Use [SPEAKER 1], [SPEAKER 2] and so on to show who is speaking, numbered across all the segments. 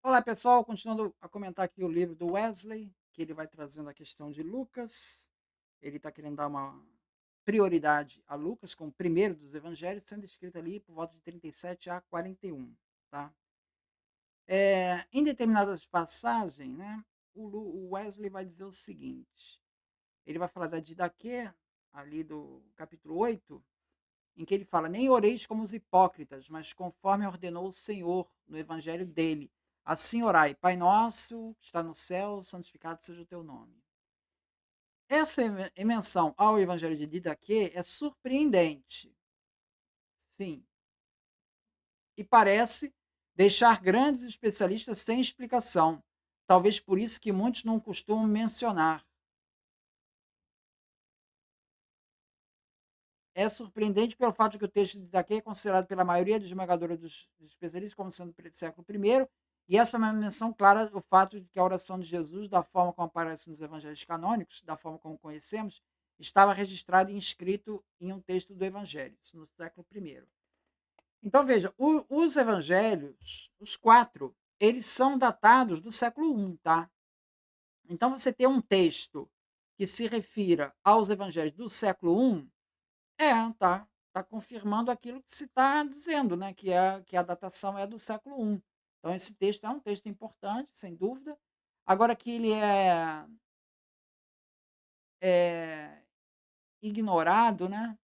[SPEAKER 1] Olá, pessoal. Continuando a comentar aqui o livro do Wesley, que ele vai trazendo a questão de Lucas. Ele está querendo dar uma prioridade a Lucas como o primeiro dos evangelhos, sendo escrito ali por volta de 37 a 41, tá? Em determinadas passagens, né, o Wesley vai dizer o seguinte, ele vai falar da Didaquê, ali do capítulo 8, em que ele fala: "Nem oreis como os hipócritas, mas conforme ordenou o Senhor no evangelho dele. Assim orai: Pai nosso que está no céu, santificado seja o teu nome." Essa menção ao evangelho de Didaquê é surpreendente, sim, e parece deixar grandes especialistas sem explicação. Talvez por isso que muitos não costumam mencionar. É surpreendente pelo fato de que o texto de Itaquê é considerado pela maioria esmagadora dos especialistas como sendo do século I, e essa é uma menção clara do fato de que a oração de Jesus, da forma como aparece nos evangelhos canônicos, da forma como conhecemos, estava registrado e inscrito em um texto do Evangelho, isso no século I. Então, veja, os evangelhos, os quatro, eles são datados do século I, tá? Então, você tem um texto que se refira aos evangelhos do século I, tá confirmando aquilo que se está dizendo, né, que a datação é do século I. Então esse texto é um texto importante, sem dúvida. Agora que ele é ignorado, né,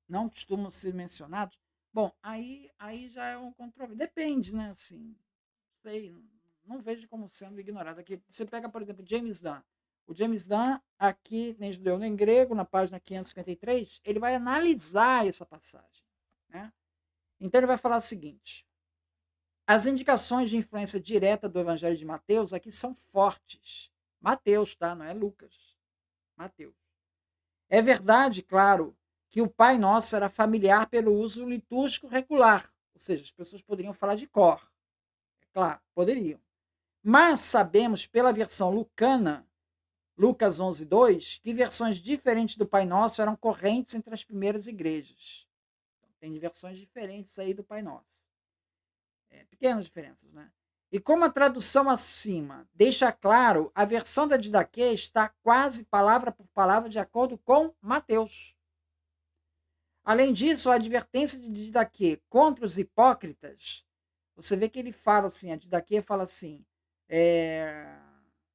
[SPEAKER 1] não costumam ser mencionados, bom, aí já é um controvérsia. Depende, né, assim, sei, não vejo como sendo ignorado. Aqui você pega, por exemplo, James Dunn. O James Dunn, aqui, nem judeu nem grego, na página 553, ele vai analisar essa passagem, né? Então ele vai falar o seguinte: as indicações de influência direta do Evangelho de Mateus aqui são fortes. Mateus, tá? Não é Lucas. Mateus. É verdade, claro, que o Pai Nosso era familiar pelo uso litúrgico regular, ou seja, as pessoas poderiam falar de cor. É claro, poderiam. Mas sabemos pela versão lucana, Lucas 11:2, que versões diferentes do Pai Nosso eram correntes entre as primeiras igrejas. Então, tem versões diferentes aí do Pai Nosso. Pequenas diferenças, né? E como a tradução acima deixa claro, a versão da Didaquê está quase palavra por palavra de acordo com Mateus. Além disso, a advertência de Didaquê contra os hipócritas, você vê que ele fala assim, a Didaquê fala assim,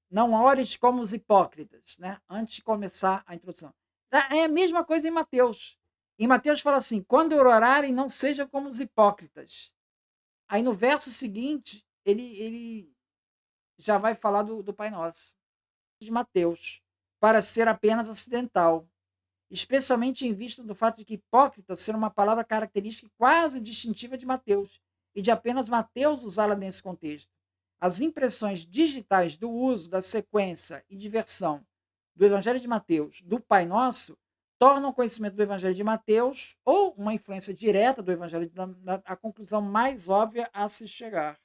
[SPEAKER 1] não ores como os hipócritas, né? Antes de começar a introdução. É a mesma coisa em Mateus. Em Mateus fala assim, quando orarem, não sejam como os hipócritas. Aí no verso seguinte, ele já vai falar do Pai Nosso, de Mateus, para ser apenas acidental, especialmente em vista do fato de que hipócrita ser uma palavra característica quase distintiva de Mateus, e de apenas Mateus usá-la nesse contexto. As impressões digitais do uso da sequência e diversão do Evangelho de Mateus, do Pai Nosso, tornam o conhecimento do Evangelho de Mateus, ou uma influência direta do Evangelho, a conclusão mais óbvia a se chegar.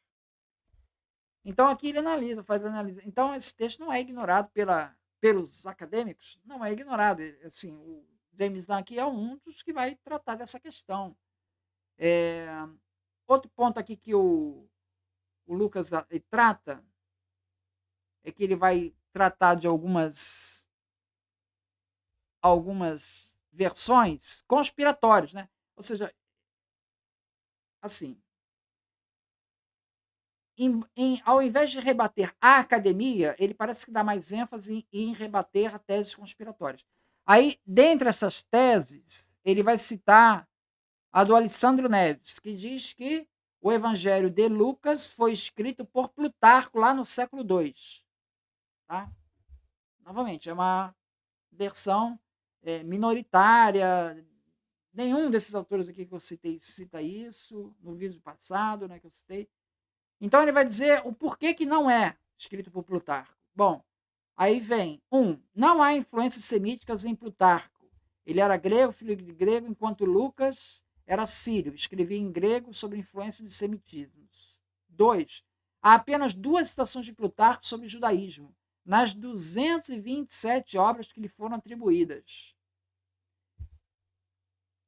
[SPEAKER 1] Então aqui ele analisa, faz análise. Então esse texto não é ignorado pelos acadêmicos, não é ignorado. Assim, o James Dunn aqui é um dos que vai tratar dessa questão. Outro ponto aqui que o Lucas trata é que ele vai tratar de algumas versões conspiratórias, né? Ou seja, assim, ao invés de rebater a academia, ele parece que dá mais ênfase em rebater a teses conspiratórias. Aí, dentre essas teses, ele vai citar a do Alessandro Neves, que diz que o Evangelho de Lucas foi escrito por Plutarco lá no século II. Tá? Novamente, é uma versão minoritária. Nenhum desses autores aqui que eu citei cita isso, no vídeo passado, né, que eu citei. Então ele vai dizer o porquê que não é escrito por Plutarco. Bom, aí vem, não há influências semíticas em Plutarco. Ele era grego, filho de grego, enquanto Lucas era sírio, escrevia em grego sobre influência de semitismos. 2. Há apenas duas citações de Plutarco sobre o judaísmo, nas 227 obras que lhe foram atribuídas.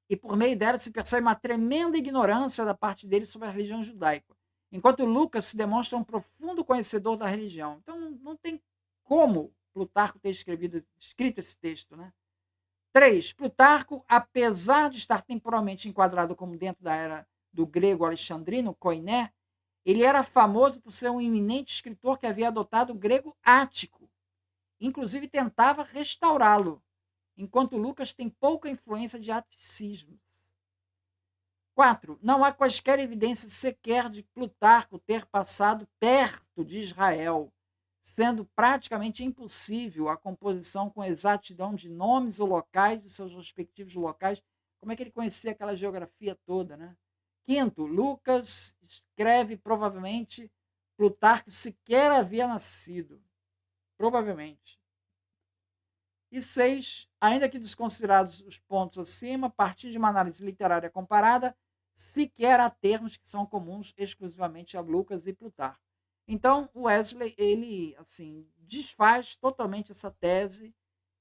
[SPEAKER 1] E por meio delas se percebe uma tremenda ignorância da parte dele sobre a religião judaica. enquanto Lucas se demonstra um profundo conhecedor da religião. Então, não tem como Plutarco ter escrito esse texto, né? 3. Plutarco, apesar de estar temporalmente enquadrado como dentro da era do grego alexandrino, koiné, ele era famoso por ser um eminente escritor que havia adotado o grego ático. Inclusive tentava restaurá-lo, enquanto Lucas tem pouca influência de aticismos. 4. Não há quaisquer evidências sequer de Plutarco ter passado perto de Israel, sendo praticamente impossível a composição com exatidão de nomes ou locais de seus respectivos locais. Como é que ele conhecia aquela geografia toda, né? 5. Lucas escreve provavelmente Plutarco sequer havia nascido. Provavelmente. E 6. Ainda que desconsiderados os pontos acima, a partir de uma análise literária comparada, sequer há termos que são comuns exclusivamente a Lucas e Plutarco. Então, o Wesley, ele, assim, desfaz totalmente essa tese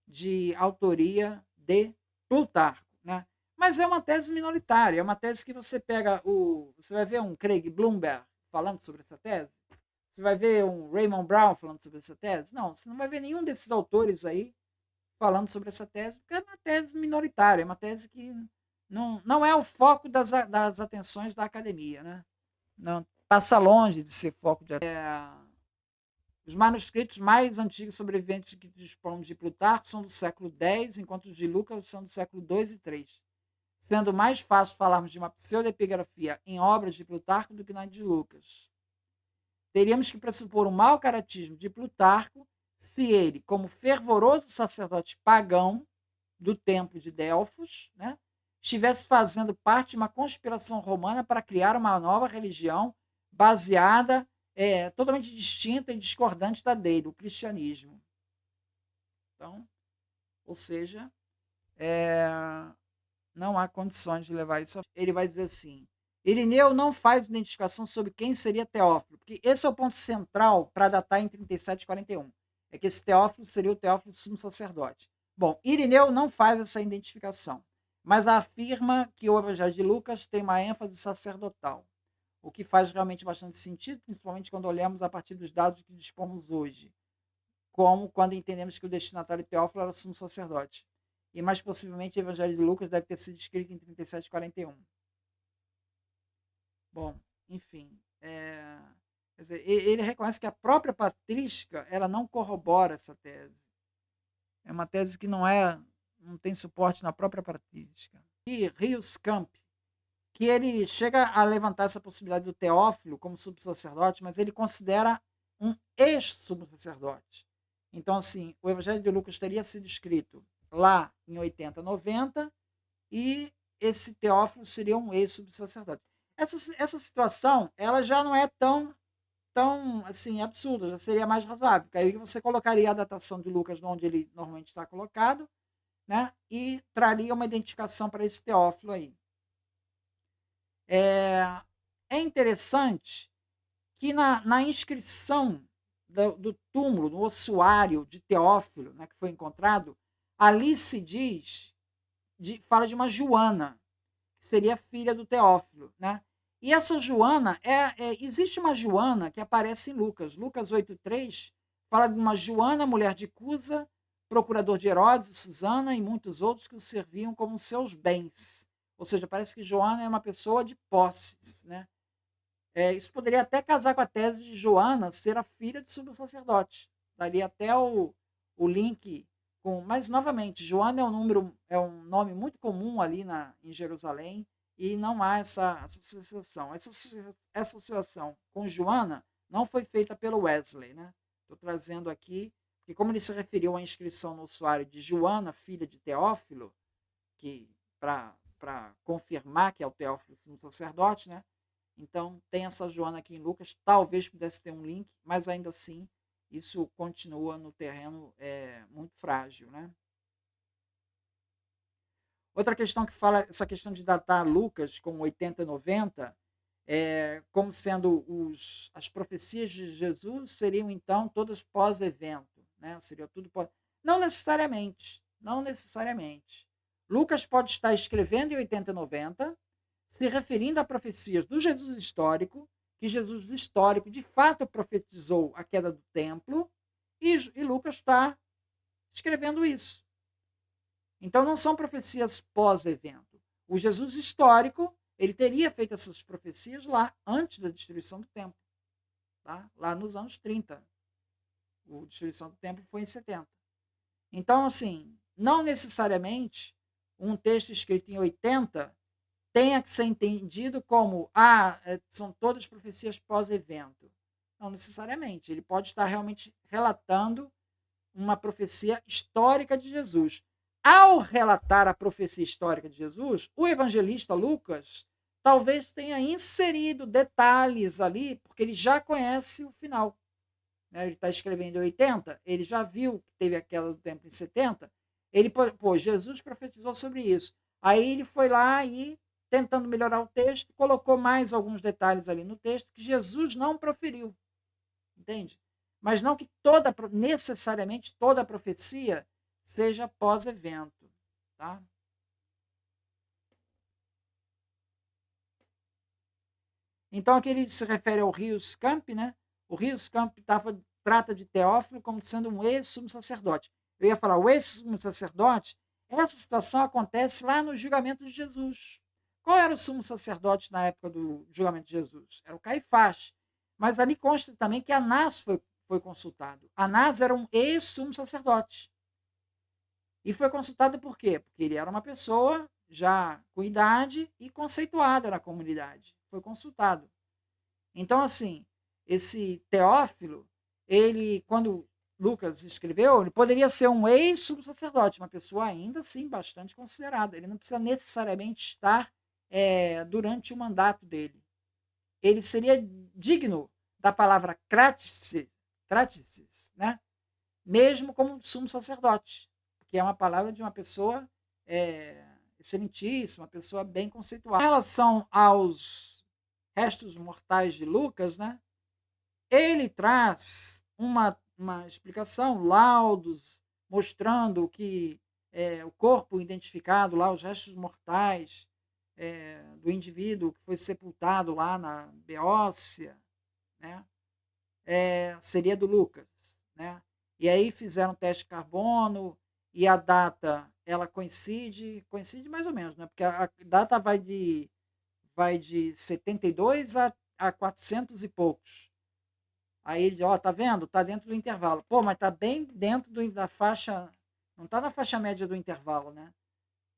[SPEAKER 1] de autoria de Plutarco, né? Mas é uma tese minoritária, é uma tese que você pega você vai ver um Craig Bloomberg falando sobre essa tese, você vai ver um Raymond Brown falando sobre essa tese, não, você não vai ver nenhum desses autores aí falando sobre essa tese, porque é uma tese minoritária, é uma tese que não é o foco das atenções da academia, né? Não, passa longe de ser foco de os manuscritos mais antigos sobreviventes que dispomos de Plutarco são do século X, enquanto os de Lucas são do século II e III, sendo mais fácil falarmos de uma pseudoepigrafia em obras de Plutarco do que na de Lucas. Teríamos que pressupor um mau caratismo de Plutarco se ele, como fervoroso sacerdote pagão do templo de Delfos, né, estivesse fazendo parte de uma conspiração romana para criar uma nova religião baseada, totalmente distinta e discordante da dele, o cristianismo. Então, ou seja, não há condições de levar isso. Ele vai dizer assim: Irineu não faz identificação sobre quem seria Teófilo, porque esse é o ponto central para datar em 37 e 41. É que esse Teófilo seria o Teófilo sumo sacerdote. Bom, Irineu não faz essa identificação, mas afirma que o Evangelho de Lucas tem uma ênfase sacerdotal, o que faz realmente bastante sentido, principalmente quando olhamos a partir dos dados que dispomos hoje, como quando entendemos que o destinatário Teófilo era sumo sacerdote. E mais possivelmente o Evangelho de Lucas deve ter sido escrito em 37 e 41. Bom, enfim, quer dizer, ele reconhece que a própria patrística ela não corrobora essa tese. É uma tese que não tem suporte na própria patrística. E Rios Camp, que ele chega a levantar essa possibilidade do Teófilo como subsacerdote, mas ele considera um ex-subsacerdote. Então, assim, o Evangelho de Lucas teria sido escrito lá em 80, 90, e esse Teófilo seria um ex-subsacerdote. Essa situação ela já não é tão assim absurda, já seria mais razoável. Porque aí você colocaria a datação de Lucas onde ele normalmente está colocado, né? E traria uma identificação para esse Teófilo aí. É interessante que na inscrição do túmulo, no ossuário de Teófilo, né, que foi encontrado, ali se diz, fala de uma Joana, que seria filha do Teófilo, né? E essa Joana, existe uma Joana que aparece em Lucas. Lucas 8,3 fala de uma Joana, mulher de Cusa, procurador de Herodes, Susana e muitos outros que o serviam como seus bens. Ou seja, parece que Joana é uma pessoa de posses, né? Isso poderia até casar com a tese de Joana ser a filha de sumo sacerdote. Daria até o link com. Mas, novamente, Joana é um nome muito comum ali em Jerusalém e não há essa associação. Essa associação com Joana não foi feita pelo Wesley, né? Estou trazendo aqui, porque como ele se referiu à inscrição no usuário de Joana, filha de Teófilo, que para confirmar que é o Teófilo sumo sacerdote, né? Então, tem essa Joana aqui em Lucas, talvez pudesse ter um link, mas ainda assim, isso continua no terreno muito frágil, né? Outra questão que fala, essa questão de datar Lucas com 80 e 90, como sendo as profecias de Jesus seriam então todas pós-evento, né? Seria tudo pós... Não necessariamente, não necessariamente. Lucas pode estar escrevendo em 80 e 90, se referindo a profecias do Jesus histórico que Jesus, o histórico, de fato profetizou a queda do templo, e Lucas está escrevendo isso. Então não são profecias pós-evento. O Jesus histórico, ele teria feito essas profecias lá antes da destruição do templo, tá? Lá nos anos 30. A destruição do templo foi em 70. Então, assim, não necessariamente um texto escrito em 80 tenha que ser entendido como são todas profecias pós-evento. Não necessariamente. Ele pode estar realmente relatando uma profecia histórica de Jesus. Ao relatar a profecia histórica de Jesus, o evangelista Lucas talvez tenha inserido detalhes ali, porque ele já conhece o final. Ele está escrevendo em 80, ele já viu que teve a queda do templo em 70, Jesus profetizou sobre isso. Aí ele foi lá e, tentando melhorar o texto, colocou mais alguns detalhes ali no texto que Jesus não proferiu. Entende? Mas não que necessariamente toda a profecia seja pós-evento. Tá? Então, aqui ele se refere ao Rius Camp, né? O Rius Camp trata de Teófilo como sendo um ex-sumo sacerdote. Eu ia falar, o ex-sumo sacerdote, essa situação acontece lá no julgamento de Jesus. Qual era o sumo sacerdote na época do julgamento de Jesus? Era o Caifás. Mas ali consta também que Anás foi consultado. Anás era um ex-sumo sacerdote. E foi consultado por quê? Porque ele era uma pessoa já com idade e conceituada na comunidade. Foi consultado. Então, assim, esse Teófilo, ele, quando Lucas escreveu, ele poderia ser um ex-subsacerdote, uma pessoa ainda assim bastante considerada. Ele não precisa necessariamente estar durante o mandato dele. Ele seria digno da palavra cratices, né? Mesmo como sumo sacerdote, que é uma palavra de uma pessoa excelentíssima, uma pessoa bem conceituada. Em relação aos restos mortais de Lucas, né? Ele traz uma explicação, laudos, mostrando que o corpo identificado lá, os restos mortais do indivíduo que foi sepultado lá na Beócia, né? Seria do Lucas, né? E aí fizeram teste de carbono e a data ela coincide mais ou menos, né? Porque a data vai de 72 a 400 e poucos. Aí ele diz, tá vendo? Tá dentro do intervalo. Pô, mas tá bem dentro da faixa, não tá na faixa média do intervalo, né?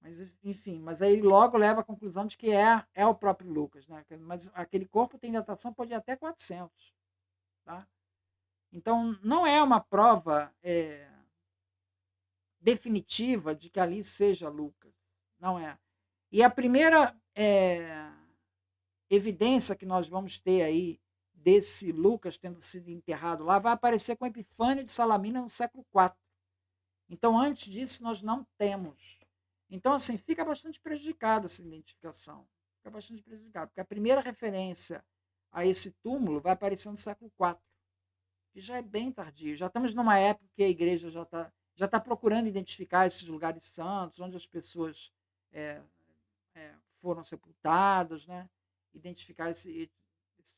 [SPEAKER 1] Mas, enfim, mas aí logo leva a conclusão de que é o próprio Lucas, né? Mas aquele corpo tem datação, pode ir até 400, tá? Então, não é uma prova definitiva de que ali seja Lucas. Não é. E a primeira evidência que nós vamos ter aí desse Lucas tendo sido enterrado lá vai aparecer com Epifânio de Salamina no século IV. Então, antes disso, nós não temos. Então, assim, fica bastante prejudicada essa identificação. Fica bastante prejudicada, porque a primeira referência a esse túmulo vai aparecer no século IV, que já é bem tardio. Já estamos numa época que a igreja já tá procurando identificar esses lugares santos, onde as pessoas foram sepultadas, né? Identificar esse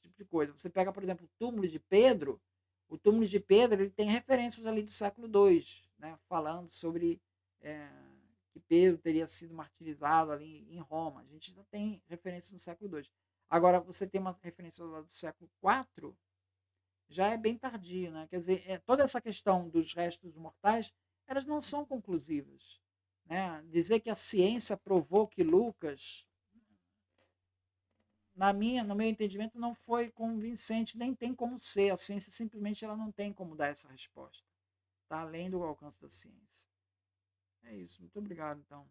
[SPEAKER 1] tipo de coisa. Você pega, por exemplo, o túmulo de Pedro ele tem referências ali do século II, né? Falando sobre que Pedro teria sido martirizado ali em Roma. A gente já tem referências no século II. Agora, você tem uma referência lá do século IV, já é bem tardio, né? Quer dizer, toda essa questão dos restos mortais, elas não são conclusivas, né? Dizer que a ciência provou que Lucas, no meu entendimento, não foi convincente, nem tem como ser. A ciência simplesmente ela não tem como dar essa resposta. Está além do alcance da ciência. É isso. Muito obrigado, então.